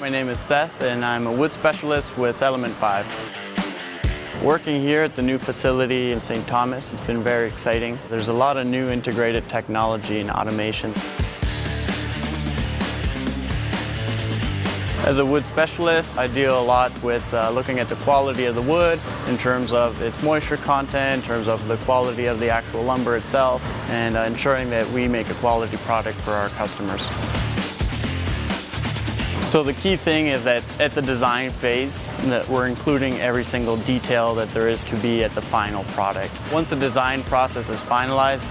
My name is Seth and I'm a wood specialist with Element 5. Working here at the new facility in St. Thomas, it's been very exciting. There's a lot of new integrated technology and automation. As a wood specialist, I deal a lot with looking at the quality of the wood in terms of its moisture content, in terms of the quality of the actual lumber itself, and ensuring that we make a quality product for our customers. So the key thing is that at the design phase, that we're including every single detail that there is to be at the final product. Once the design process is finalized,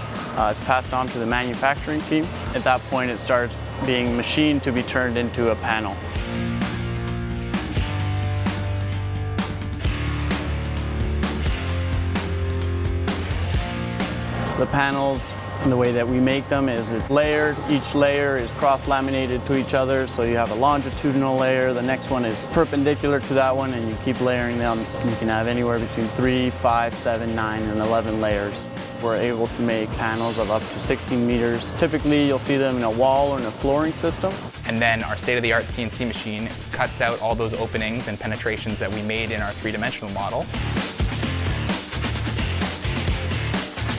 it's passed on to the manufacturing team. At that point, it starts being machined to be turned into a panel. The panels, the way that we make them is it's layered. Each layer is cross-laminated to each other, so you have a longitudinal layer. The next one is perpendicular to that one, and you keep layering them. You can have anywhere between 3, 5, 7, 9, and 11 layers. We're able to make panels of up to 16 meters. Typically, you'll see them in a wall or in a flooring system. And then our state-of-the-art CNC machine cuts out all those openings and penetrations that we made in our three-dimensional model.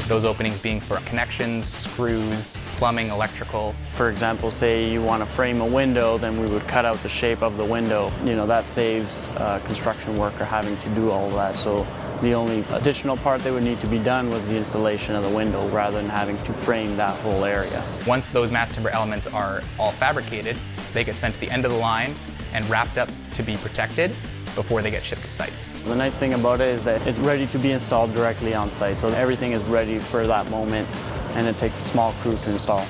Those openings being for connections, screws, plumbing, electrical. For example, say you want to frame a window, then we would cut out the shape of the window. That saves a construction worker having to do all that. So the only additional part that would need to be done was the installation of the window rather than having to frame that whole area. Once those mass timber elements are all fabricated, they get sent to the end of the line and wrapped up to be protected before they get shipped to site. The nice thing about it is that it's ready to be installed directly on site, so everything is ready for that moment, and it takes a small crew to install.